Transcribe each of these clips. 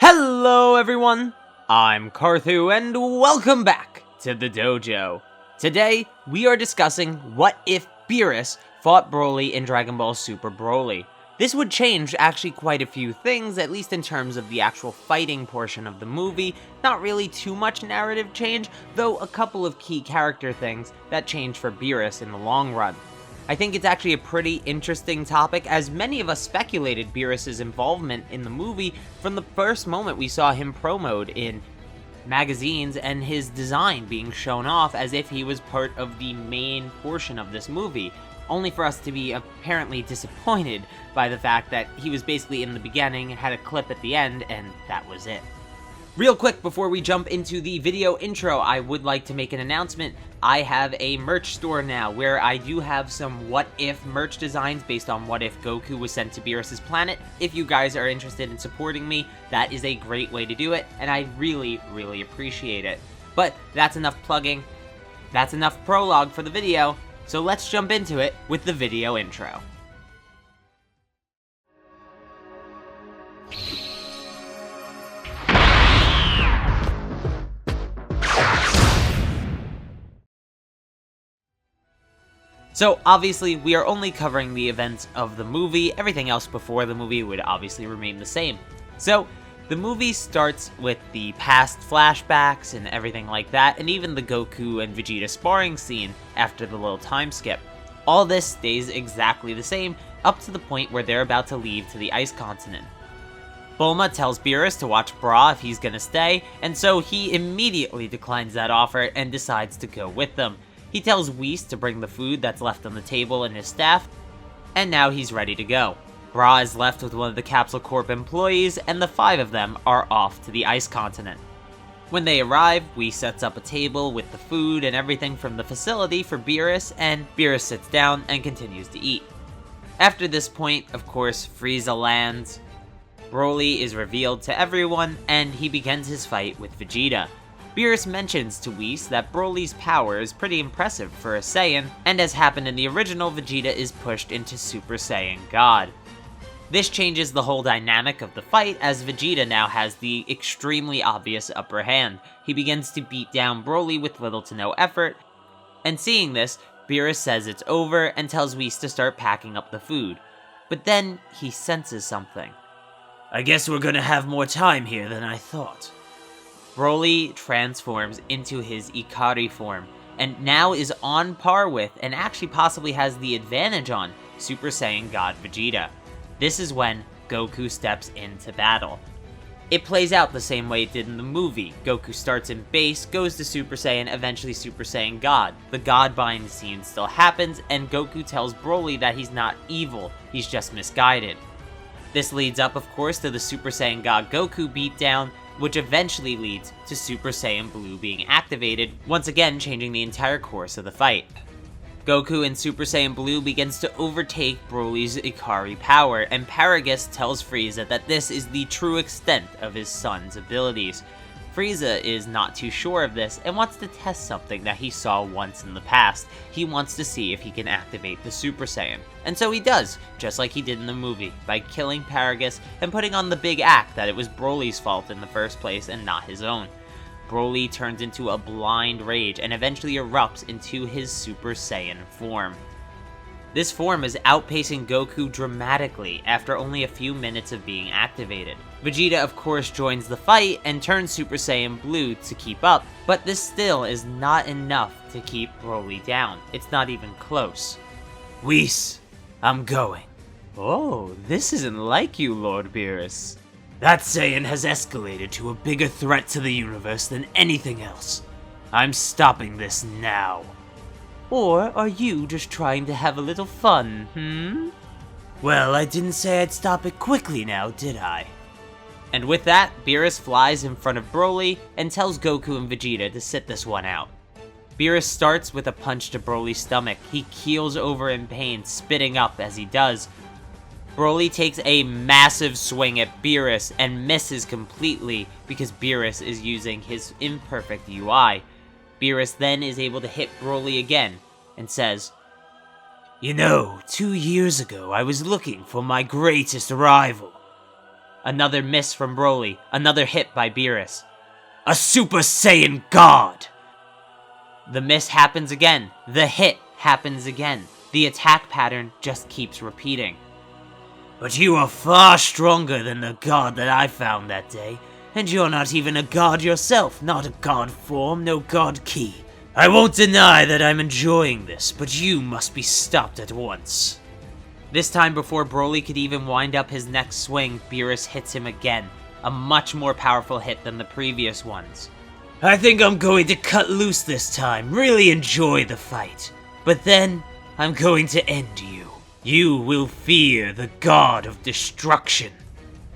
Hello everyone, I'm Carthu and welcome back to the Dojo. Today, we are discussing what if Beerus fought BROLY in Dragon Ball Super BROLY. This would change actually quite a few things, at least in terms of the actual fighting portion of the movie. Not really too much narrative change, though a couple of key character things that change for Beerus in the long run. I think it's actually a pretty interesting topic, as many of us speculated Beerus' involvement in the movie from the first moment we saw him promoted in magazines and his design being shown off as if he was part of the main portion of this movie, only for us to be apparently disappointed by the fact that he was basically in the beginning, had a clip at the end, and that was it. Real quick, before we jump into the video intro, I would like to make an announcement. I have a merch store now, where I do have some what-if merch designs based on what if Goku was sent to Beerus' planet. If you guys are interested in supporting me, that is a great way to do it, and I really, really appreciate it. But that's enough plugging. That's enough prologue for the video, so let's jump into it with the video intro. So obviously, we are only covering the events of the movie. Everything else before the movie would obviously remain the same. So, the movie starts with the past flashbacks and everything like that, and even the Goku and Vegeta sparring scene after the little time skip. All this stays exactly the same, up to the point where they're about to leave to the Ice Continent. Bulma tells Beerus to watch Bra if he's gonna stay, and so he immediately declines that offer and decides to go with them. He tells Whis to bring the food that's left on the table and his staff, and now he's ready to go. Bra is left with one of the Capsule Corp employees, and the 5 of them are off to the Ice Continent. When they arrive, Whis sets up a table with the food and everything from the facility for Beerus, and Beerus sits down and continues to eat. After this point, of course, Frieza lands, BROLY is revealed to everyone, and he begins his fight with Vegeta. Beerus mentions to Whis that BROLY's power is pretty impressive for a Saiyan, and as happened in the original, Vegeta is pushed into Super Saiyan God. This changes the whole dynamic of the fight, as Vegeta now has the extremely obvious upper hand. He begins to beat down BROLY with little to no effort, and seeing this, Beerus says it's over and tells Whis to start packing up the food. But then, he senses something. "I guess we're gonna have more time here than I thought." BROLY transforms into his Ikari form, and now is on par with, and actually possibly has the advantage on, Super Saiyan God Vegeta. This is when Goku steps into battle. It plays out the same way it did in the movie. Goku starts in base, goes to Super Saiyan, eventually Super Saiyan God. The God bind scene still happens, and Goku tells BROLY that he's not evil, he's just misguided. This leads up, of course, to the Super Saiyan God Goku beatdown, which eventually leads to Super Saiyan Blue being activated, once again changing the entire course of the fight. Goku in Super Saiyan Blue begins to overtake BROLY's Ikari power, and Paragus tells Frieza that this is the true extent of his son's abilities. Frieza is not too sure of this and wants to test something that he saw once in the past. He wants to see if he can activate the Super Saiyan. And so he does, just like he did in the movie, by killing Paragus and putting on the big act that it was BROLY's fault in the first place and not his own. BROLY turns into a blind rage and eventually erupts into his Super Saiyan form. This form is outpacing Goku dramatically after only a few minutes of being activated. Vegeta of course joins the fight and turns Super Saiyan Blue to keep up, but this still is not enough to keep BROLY down. It's not even close. "Whis, I'm going." "Oh, this isn't like you, Lord Beerus." "That Saiyan has escalated to a bigger threat to the universe than anything else. I'm stopping this now." "Or are you just trying to have a little fun, "Well, I didn't say I'd stop it quickly now, did I?" And with that, Beerus flies in front of BROLY and tells Goku and Vegeta to sit this one out. Beerus starts with a punch to BROLY's stomach. He keels over in pain, spitting up as he does. BROLY takes a massive swing at Beerus and misses completely because Beerus is using his imperfect UI. Beerus then is able to hit BROLY again, and says, "You know, 2 years ago I was looking for my greatest rival. Another miss from BROLY, another hit by Beerus. A Super Saiyan God! The miss happens again, the hit happens again. The attack pattern just keeps repeating. But you are far stronger than the god that I found that day, and you're not even a god yourself, not a god form, no god key. I won't deny that I'm enjoying this, but you must be stopped at once. This time before BROLY could even wind up his next swing, Beerus hits him again, a much more powerful hit than the previous ones. I think I'm going to cut loose this time, really enjoy the fight. But then, I'm going to end you. You will fear the god of destruction.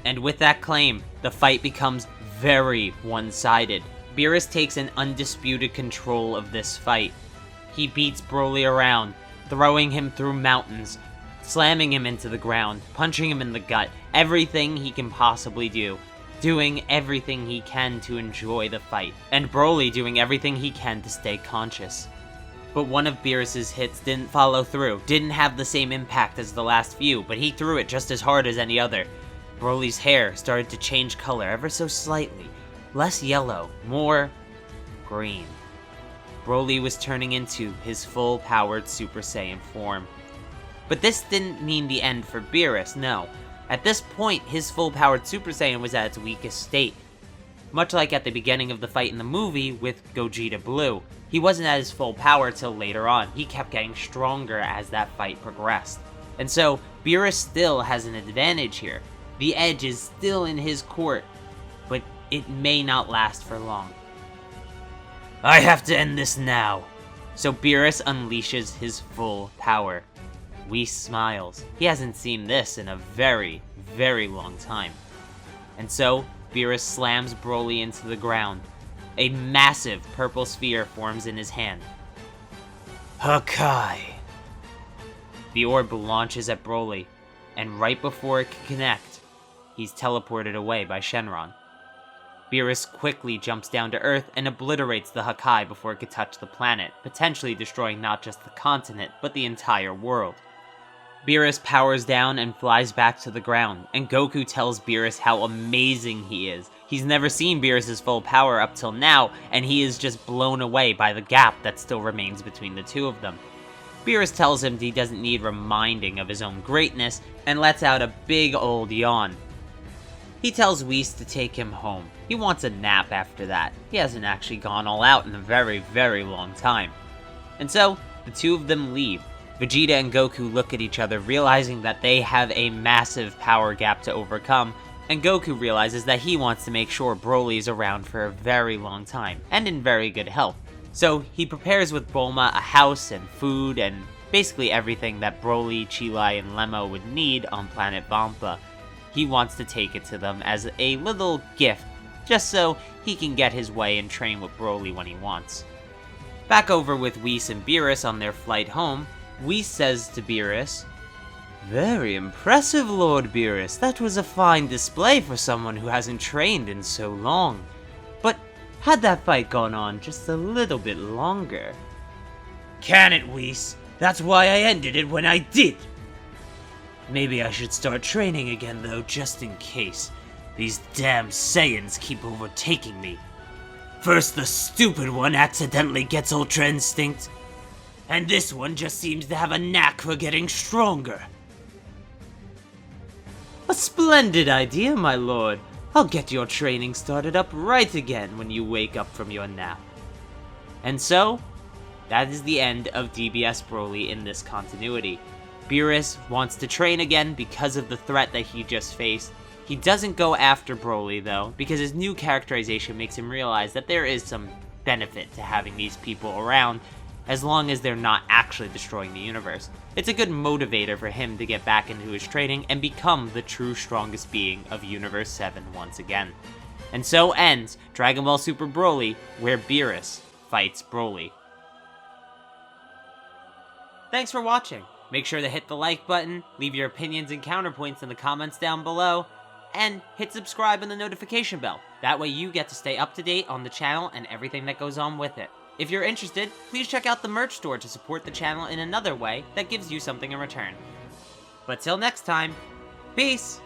And with that claim, the fight becomes very one-sided. Beerus takes an undisputed control of this fight. He beats BROLY around, throwing him through mountains, slamming him into the ground, punching him in the gut, everything he can possibly do, doing everything he can to enjoy the fight, and BROLY doing everything he can to stay conscious. But one of Beerus's hits didn't follow through, didn't have the same impact as the last few, but he threw it just as hard as any other. BROLY's hair started to change color ever so slightly, less yellow, more green. BROLY was turning into his full-powered Super Saiyan form. But this didn't mean the end for Beerus, no. At this point, his full-powered Super Saiyan was at its weakest state. Much like at the beginning of the fight in the movie with Gogeta Blue, he wasn't at his full power till later on. He kept getting stronger as that fight progressed. And so, Beerus still has an advantage here. The edge is still in his court, but it may not last for long. I have to end this now. So Beerus unleashes his full power. Whis smiles. He hasn't seen this in a very, very long time. And so, Beerus slams BROLY into the ground. A massive purple sphere forms in his hand. Hakai! The orb launches at BROLY, and right before it can connect, he's teleported away by Shenron. Beerus quickly jumps down to Earth and obliterates the Hakai before it could touch the planet, potentially destroying not just the continent, but the entire world. Beerus powers down and flies back to the ground, and Goku tells Beerus how amazing he is. He's never seen Beerus' full power up till now, and he is just blown away by the gap that still remains between the two of them. Beerus tells him he doesn't need reminding of his own greatness, and lets out a big old yawn. He tells Whis to take him home. He wants a nap after that. He hasn't actually gone all out in a very, very long time. And so, the two of them leave. Vegeta and Goku look at each other, realizing that they have a massive power gap to overcome, and Goku realizes that he wants to make sure BROLY is around for a very long time, and in very good health. So he prepares with Bulma a house and food and basically everything that BROLY, Cheelai, and Lemma would need on planet Vampa. He wants to take it to them as a little gift, just so he can get his way and train with BROLY when he wants. Back over with Whis and Beerus on their flight home, Whis says to Beerus, "Very impressive, Lord Beerus. That was a fine display for someone who hasn't trained in so long. But had that fight gone on just a little bit longer..." "Can it, Whis? That's why I ended it when I did." "Maybe I should start training again, though, just in case. These damn Saiyans keep overtaking me. First the stupid one accidentally gets Ultra Instinct, and this one just seems to have a knack for getting stronger." "A splendid idea, my lord. I'll get your training started up right again when you wake up from your nap." And so, that is the end of DBS BROLY in this continuity. Beerus wants to train again because of the threat that he just faced. He doesn't go after BROLY though, because his new characterization makes him realize that there is some benefit to having these people around, as long as they're not actually destroying the universe. It's a good motivator for him to get back into his training and become the true strongest being of Universe 7 once again. And so ends Dragon Ball Super BROLY, where Beerus fights BROLY. Thanks for watching. Make sure to hit the like button, leave your opinions and counterpoints in the comments down below, and hit subscribe and the notification bell. That way you get to stay up to date on the channel and everything that goes on with it. If you're interested, please check out the merch store to support the channel in another way that gives you something in return. But till next time, peace!